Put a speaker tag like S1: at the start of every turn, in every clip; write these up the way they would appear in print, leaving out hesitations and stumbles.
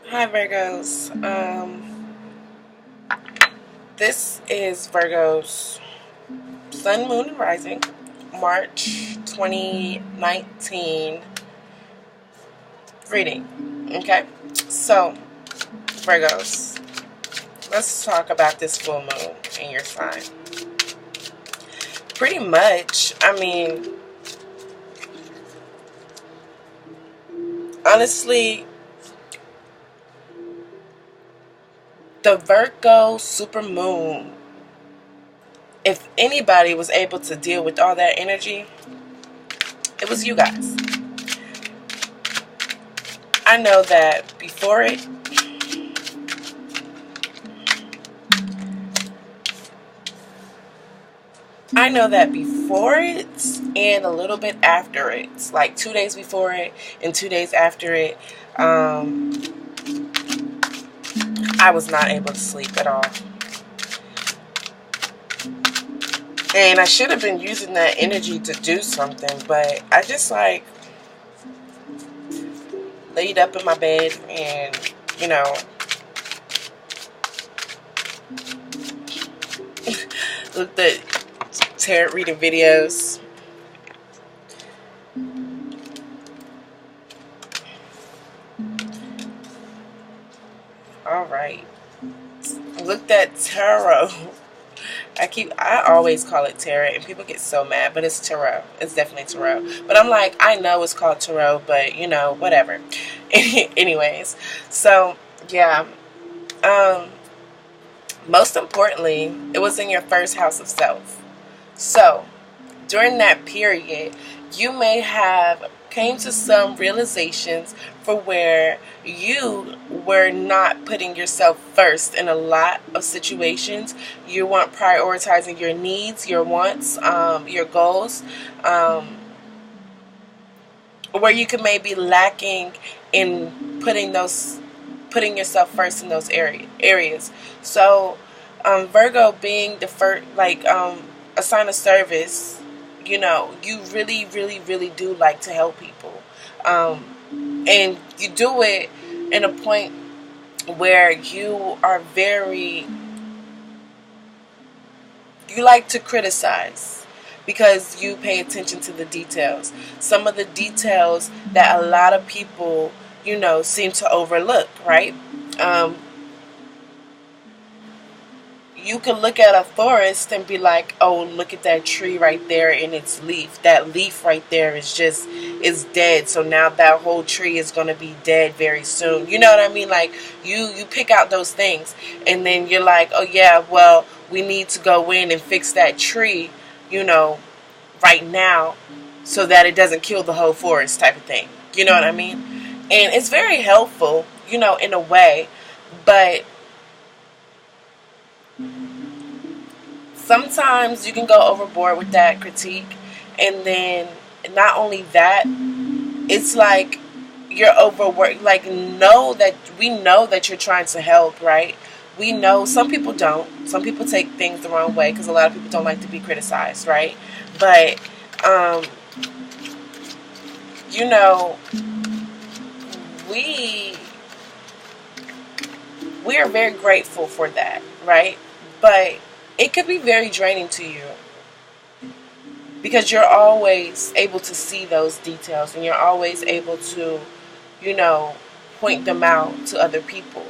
S1: Hi Virgos. This is Virgo's Sun, Moon, and Rising, March 2019 reading. Okay, so Virgos, let's talk about this full moon in your sign. Pretty much, honestly, the Virgo super moon, if anybody was able to deal with all that energy, it was you guys. I know that before it, and a little bit after it, like 2 days before it and 2 days after it, I was not able to sleep at all. And I should have been using that energy to do something, but I just laid up in my bed and, looked at tarot reading videos. All right. Looked at tarot. I always call it tarot, and people get so mad, but it's tarot. It's definitely tarot. But I'm like, I know it's called tarot, but whatever. Anyways, so yeah. Most importantly, it was in your first house of self. So during that period, you may have came to some realizations for where you were not putting yourself first in a lot of situations. You weren't prioritizing your needs, your wants, your goals, where you could maybe lacking in putting yourself first in those areas. So Virgo being the first, a sign of service, you really, really, really do like to help people. And you do it in a point where you like to criticize because you pay attention to the details. Some of the details that a lot of people, seem to overlook, right? You can look at a forest and be like, oh, look at that tree right there in its leaf. That leaf right there is dead. So now that whole tree is going to be dead very soon. You know what I mean? Like, you pick out those things, and then you're like, oh yeah, well, we need to go in and fix that tree, right now, so that it doesn't kill the whole forest type of thing. You know what I mean? And it's very helpful, in a way, but sometimes you can go overboard with that critique, and then not only that, it's like you're overworked. Like, we know that you're trying to help, right? We know some people don't. Some people take things the wrong way because a lot of people don't like to be criticized, right? But we we are very grateful for that, right? But it could be very draining to you because you're always able to see those details, and you're always able to, point them out to other people.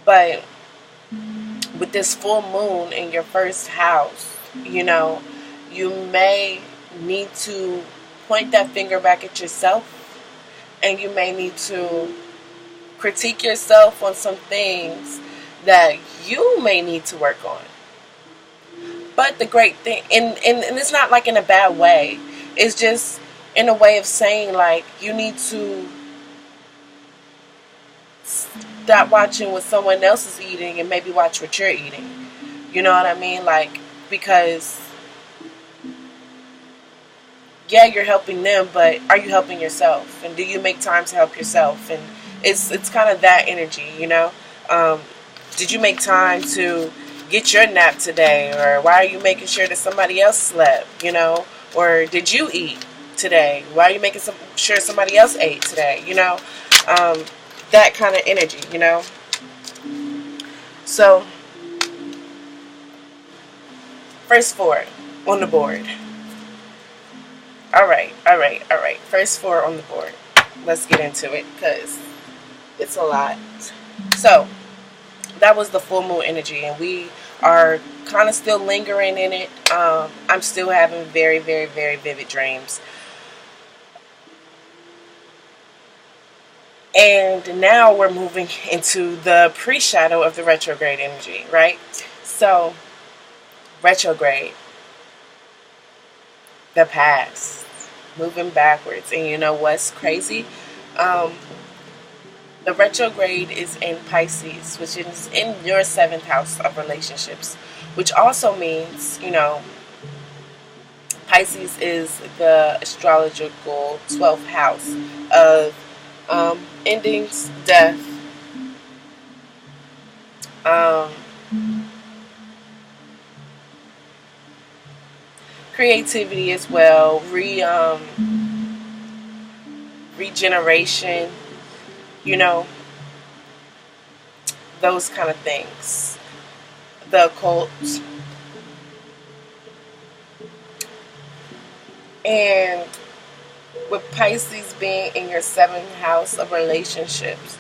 S1: But with this full moon in your first house, you may need to point that finger back at yourself, and you may need to critique yourself on some things that you may need to work on. But the great thing, and it's not like in a bad way, it's just in a way of saying, like, you need to stop watching what someone else is eating and maybe watch what you're eating. You know what I mean? Like, because yeah, you're helping them, but are you helping yourself? And do you make time to help yourself? And it's kind of that energy, did you make time to get your nap today? Or why are you making sure that somebody else slept, or did you eat today? Why are you making sure somebody else ate today? that kind of energy, you know. So first four on the board. All right, all right, all right. First four on the board. Let's get into it because it's a lot. So that was the full moon energy, and we are kind of still lingering in it. I'm still having very, very, very vivid dreams. And now we're moving into the pre-shadow of the retrograde energy, right? So, retrograde, the past, moving backwards. And you know what's crazy? The retrograde is in Pisces, which is in your 7th house of relationships, which also means, you know, Pisces is the astrological 12th house of endings, death, creativity as well, regeneration, you know, those kind of things. The occult. And with Pisces being in your 7th house of relationships,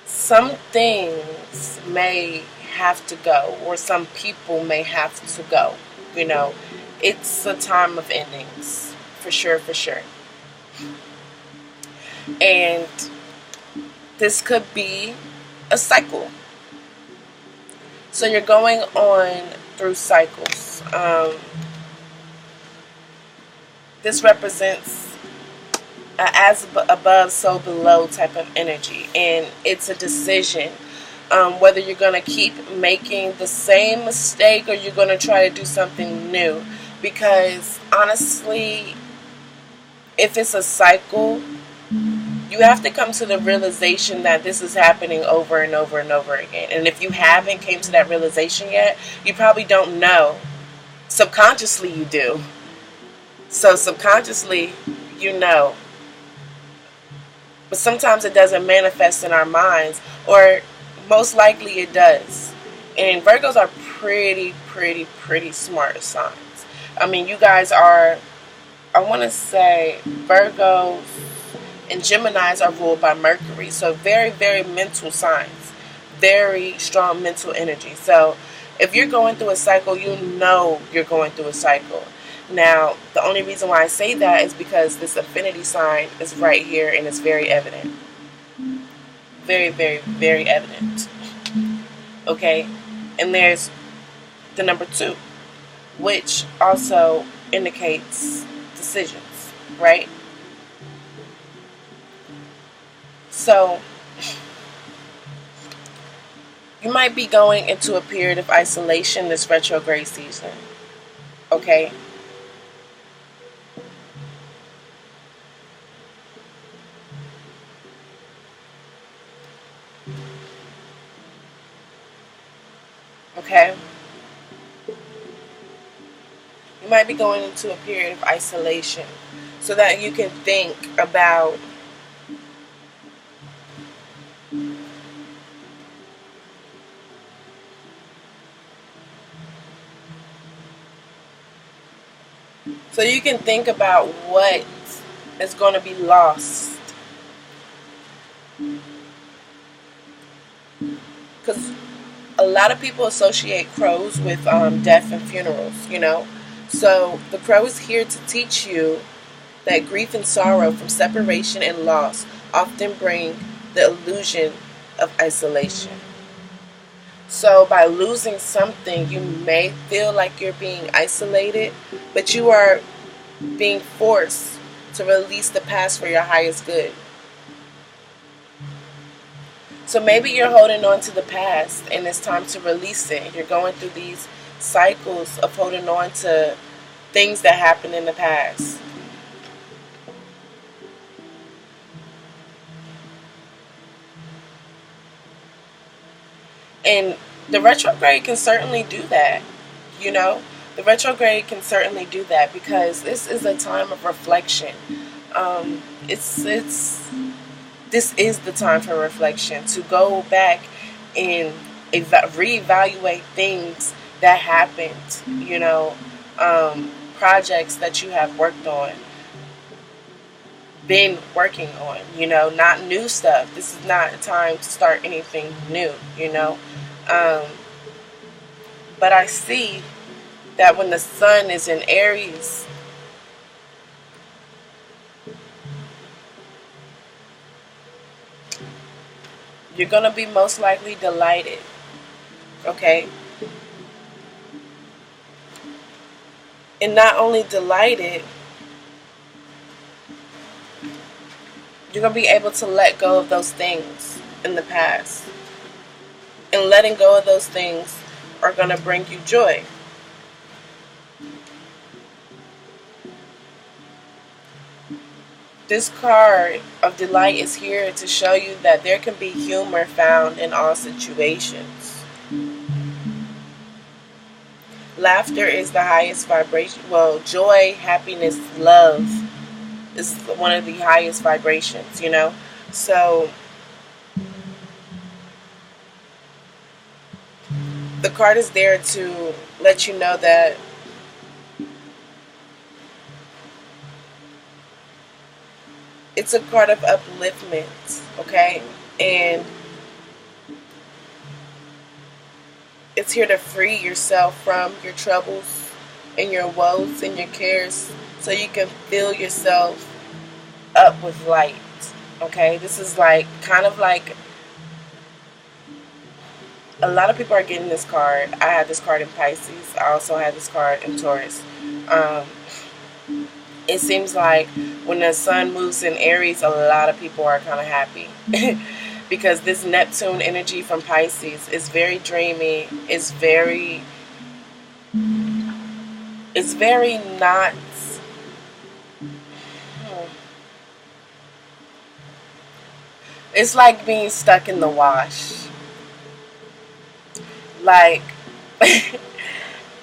S1: some things may have to go, or some people may have to go. You know, it's a time of endings, for sure, for sure. And this could be a cycle. So you're going on through cycles. This represents as above, so below type of energy. And it's a decision whether you're going to keep making the same mistake or you're going to try to do something new. Because honestly, if it's a cycle, you have to come to the realization that this is happening over and over and over again. And if you haven't came to that realization yet, you probably don't know. Subconsciously you do. So subconsciously you know. But sometimes it doesn't manifest in our minds, or most likely it does. And Virgos are pretty smart signs. I mean, you guys are, I want to say, Virgos and Geminis are ruled by Mercury. So very, very mental signs. Very strong mental energy. So if you're going through a cycle, you know you're going through a cycle. Now, the only reason why I say that is because this affinity sign is right here and it's very evident. Very, very, very evident. Okay? And there's the number 2, which also indicates decisions, right? So, you might be going into a period of isolation this retrograde season. Okay? Okay? You might be going into a period of isolation so that you can think about what is going to be lost. Because a lot of people associate crows with death and funerals, you know. So the crow is here to teach you that grief and sorrow from separation and loss often bring the illusion of isolation. So by losing something, you may feel like you're being isolated, but you are being forced to release the past for your highest good. So maybe you're holding on to the past and it's time to release it. You're going through these cycles of holding on to things that happened in the past. And the retrograde can certainly do that, you know. The retrograde can certainly do that because this is a time of reflection. It's this is the time for reflection, to go back and reevaluate things that happened, projects that you have worked on, been working on, not new stuff. This is not a time to start anything new. Um, but I see that when the sun is in Aries, you're going to be most likely delighted, okay? And not only delighted, you're going to be able to let go of those things in the past. And letting go of those things are going to bring you joy. This card of delight is here to show you that there can be humor found in all situations. Laughter is the highest vibration. Well, joy, happiness, love is one of the highest vibrations, So the card is there to let you know that it's a card of upliftment, okay? And it's here to free yourself from your troubles and your woes and your cares so you can fill yourself up with light, okay? This is kind of like, a lot of people are getting this card. I had this card in Pisces. I also had this card in Taurus. It seems like when the sun moves in Aries, a lot of people are kind of happy. Because this Neptune energy from Pisces is very dreamy. It's very not... It's like being stuck in the wash.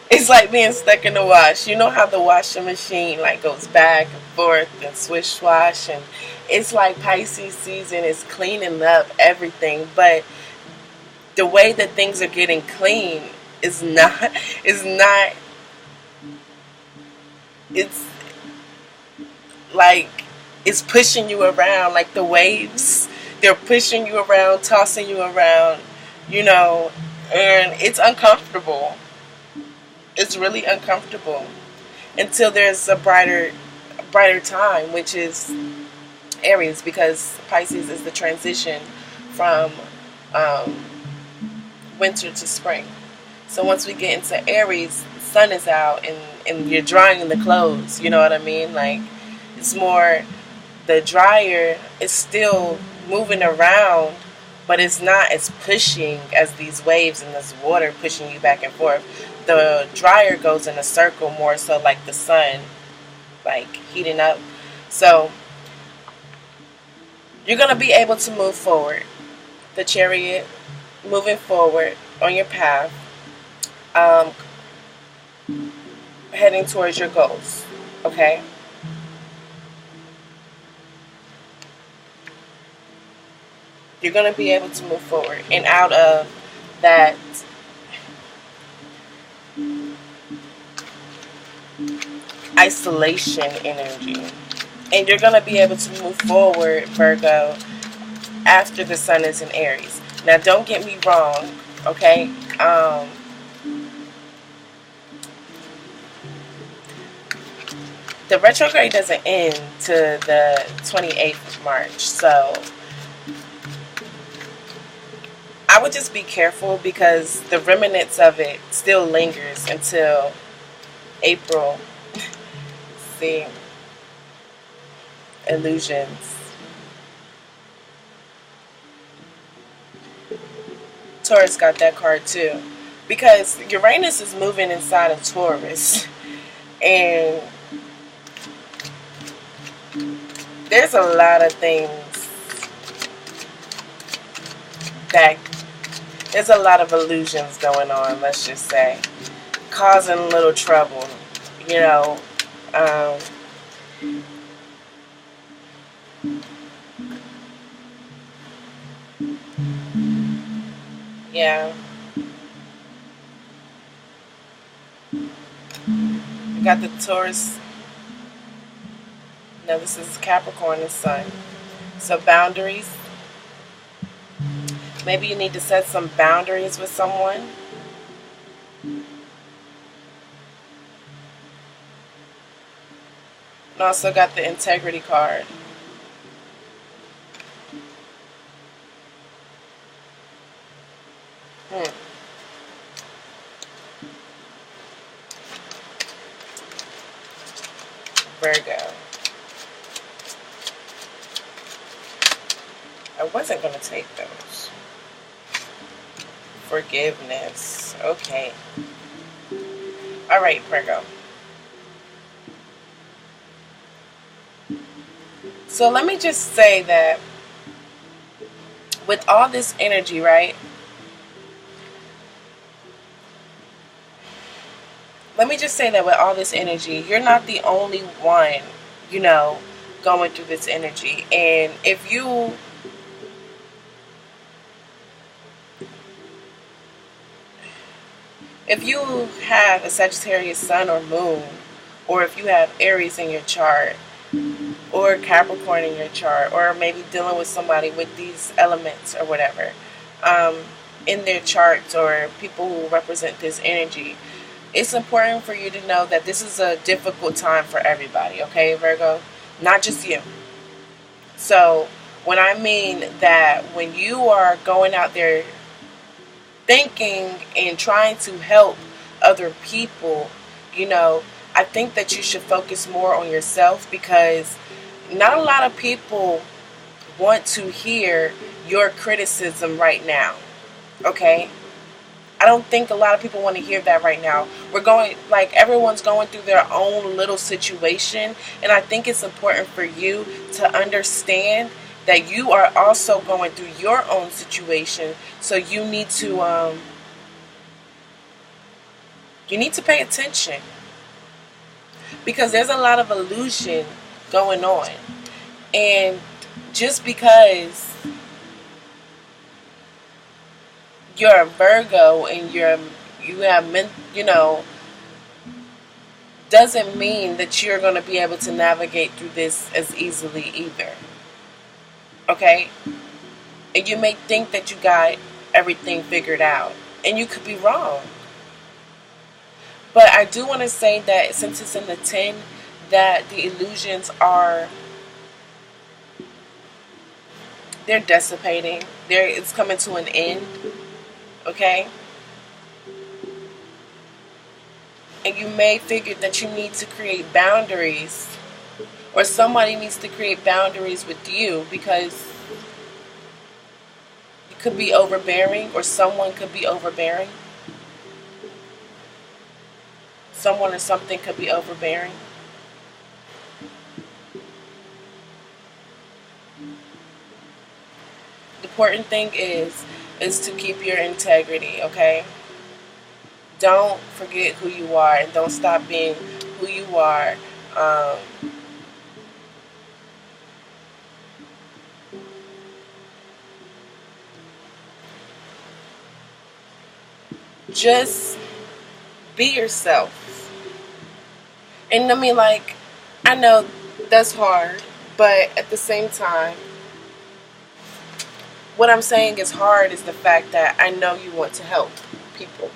S1: It's like being stuck in the wash. You know how the washing machine goes back and forth and swish swash, and it's like Pisces season is cleaning up everything, but the way that things are getting clean is not it's like it's pushing you around like the waves. They're pushing you around, tossing you around, and it's uncomfortable. It's really uncomfortable until there's a brighter time, which is Aries, because Pisces is the transition from winter to spring. So once we get into Aries, the sun is out and you're drying the clothes, you know what I mean? It's more, the dryer is still moving around, but it's not as pushing as these waves and this water pushing you back and forth. The dryer goes in a circle more so like the sun, heating up. So you're going to be able to move forward. The Chariot, moving forward on your path, heading towards your goals, okay? You're going to be able to move forward and out of that isolation energy. And you're going to be able to move forward, Virgo, after the sun is in Aries. Now, don't get me wrong, okay? The retrograde doesn't end to the 28th of March, so I would just be careful because the remnants of it still lingers until April. See, illusions. Taurus got that card too, because Uranus is moving inside of Taurus, and there's a lot of things there's a lot of illusions going on, let's just say, causing a little trouble, Yeah. We got the Taurus. No, this is Capricorn and Sun. So boundaries. Maybe you need to set some boundaries with someone. And also got the integrity card. Hmm. Virgo. I wasn't going to take those. Forgiveness. Okay. All right, Virgo. So let me just say that with all this energy, right? Let me just say that with all this energy, you're not the only one, you know, going through this energy. And if you have a Sagittarius sun or moon, or if you have Aries in your chart, or Capricorn in your chart, or maybe dealing with somebody with these elements or whatever um, in their charts, or people who represent this energy, it's important for you to know that this is a difficult time for everybody, okay, Virgo? Not just you. So, when I mean that when you are going out there thinking and trying to help other people, you know, I think that you should focus more on yourself, because not a lot of people want to hear your criticism right now. Okay? I don't think a lot of people want to hear that right now. Everyone's going through their own little situation, and I think it's important for you to understand that you are also going through your own situation. So you need to pay attention, because there's a lot of illusion going on. And just because you're a Virgo and you have doesn't mean that you're going to be able to navigate through this as easily either. Okay? And you may think that you got everything figured out, and you could be wrong. But I do want to say that since it's in the 10, that the illusions they're dissipating. It's coming to an end. Okay? And you may figure that you need to create boundaries, or somebody needs to create boundaries with you, because you could be overbearing, or someone could be overbearing. Someone or something could be overbearing. The important thing is to keep your integrity, okay? Don't forget who you are, and don't stop being who you are. Just be yourself. And I mean, I know that's hard, but at the same time, what I'm saying is hard is the fact that I know you want to help people.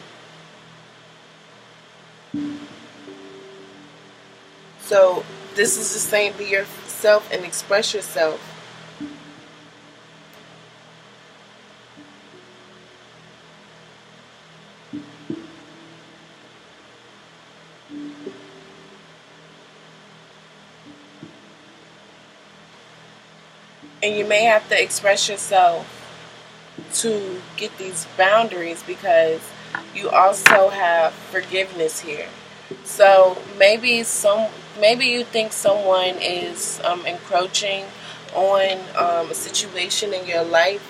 S1: So this is just saying, be yourself and express yourself. And you may have to express yourself to get these boundaries, because you also have forgiveness here. So maybe you think someone is encroaching on a situation in your life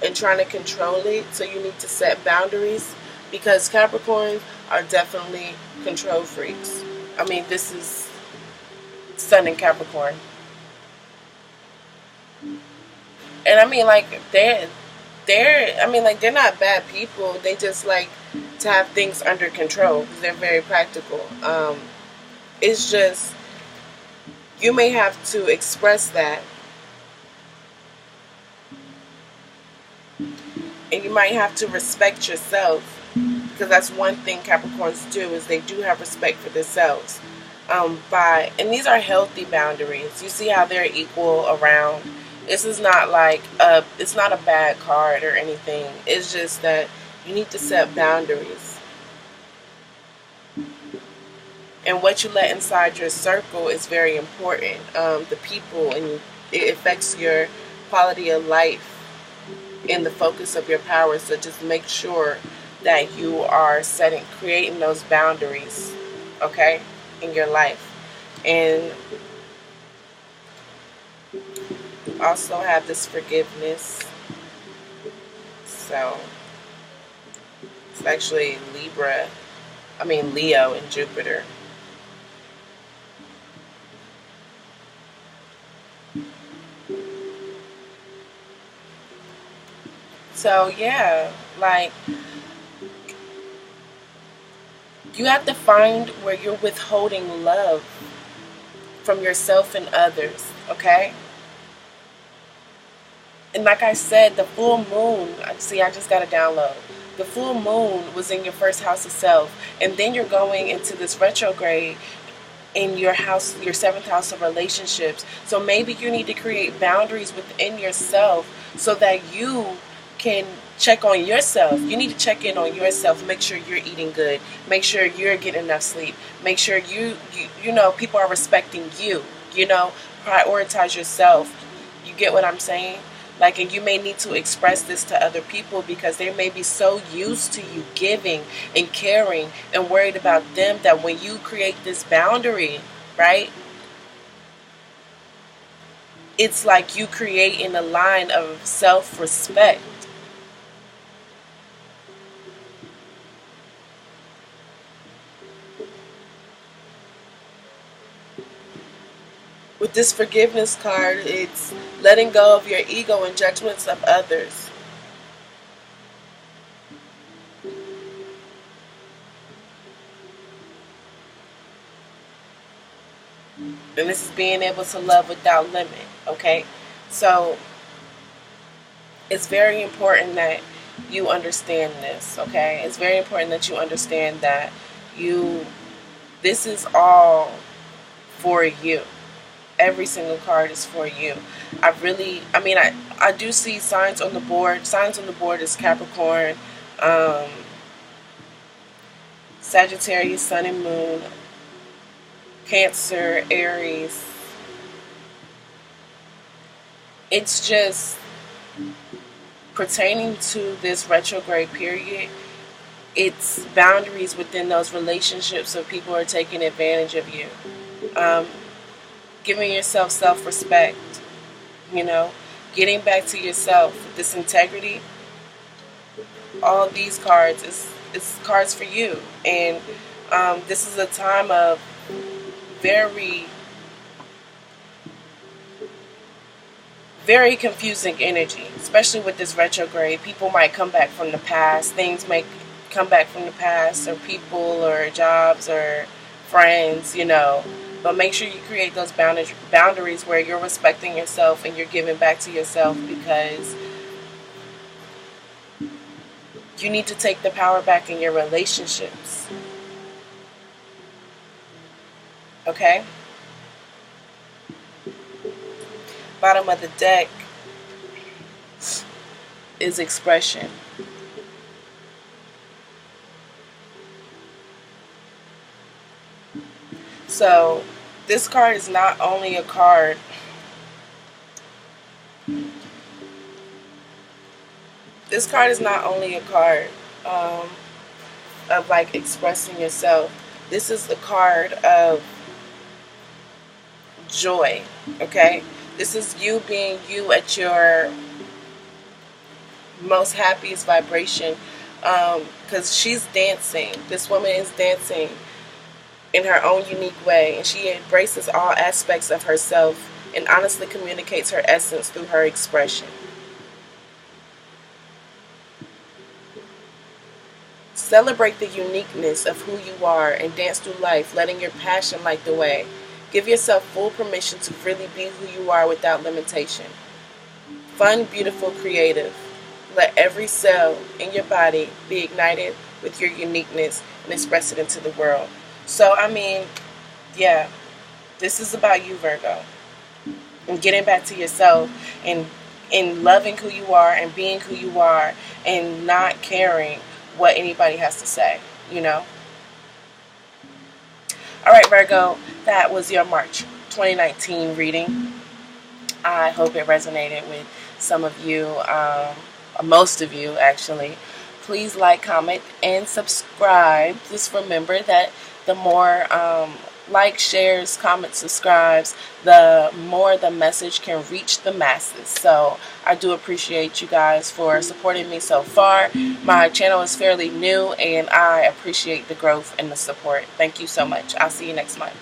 S1: and trying to control it. So you need to set boundaries, because Capricorns are definitely control freaks. I mean, this is Sun in Capricorn. And I mean, like, I mean, like, they're not bad people. They just like to have things under control because they're very practical. It's just, you may have to express that, and you might have to respect yourself, because that's one thing Capricorns do, is they do have respect for themselves. And these are healthy boundaries. You see how they're equal around. This is not like it's not a bad card or anything. It's just that you need to set boundaries, and what you let inside your circle is very important. The people, and it affects your quality of life in the focus of your power. So just make sure that you are creating those boundaries, okay, in your life. And also have this forgiveness. So it's actually Leo and Jupiter. So yeah, like, you have to find where you're withholding love from yourself and others, okay? And like I said, the full moon, see, I just got a download. The full moon was in your first house of self, and then you're going into this retrograde in your house, your seventh house of relationships. So maybe you need to create boundaries within yourself so that you can check on yourself. You need to check in on yourself. Make sure you're eating good. Make sure you're getting enough sleep. Make sure you know, people are respecting you. You know, prioritize yourself. You get what I'm saying? Like, and you may need to express this to other people because they may be so used to you giving and caring and worried about them that when you create this boundary, right, it's like you creating a line of self-respect. With this forgiveness card, it's letting go of your ego and judgments of others. And this is being able to love without limit, okay? So it's very important that you understand this, okay? It's very important that you understand that this is all for you. Every single card is for you. I do see signs on the board. Signs on the board is Capricorn, Sagittarius, Sun and Moon, Cancer, Aries. It's just pertaining to this retrograde period. It's boundaries within those relationships of people who are taking advantage of you. Giving yourself self-respect, you know, getting back to yourself with this integrity. All of these cards is cards for you, and this is a time of very, very confusing energy, especially with this retrograde. People might come back from the past. Things might come back from the past, or people, or jobs, or friends, you know. But make sure you create those boundaries where you're respecting yourself and you're giving back to yourself, because you need to take the power back in your relationships. Okay? Bottom of the deck is expression. So this card is not only a card of like expressing yourself. This is the card of joy, okay? This is you being you at your most happiest vibration, because she's dancing. This woman is dancing in her own unique way, and she embraces all aspects of herself and honestly communicates her essence through her expression. Celebrate the uniqueness of who you are and dance through life, letting your passion light the way. Give yourself full permission to really be who you are without limitation. Fun, beautiful, creative. Let every cell in your body be ignited with your uniqueness and express it into the world. So, I mean, yeah, this is about you, Virgo. And getting back to yourself and loving who you are and being who you are and not caring what anybody has to say, you know? All right, Virgo, that was your March 2019 reading. I hope it resonated with some of you, most of you actually. Please like, comment, and subscribe. Just remember that the more likes, shares, comments, subscribes, the more the message can reach the masses. So I do appreciate you guys for supporting me so far. My channel is fairly new and I appreciate the growth and the support. Thank you so much. I'll see you next month.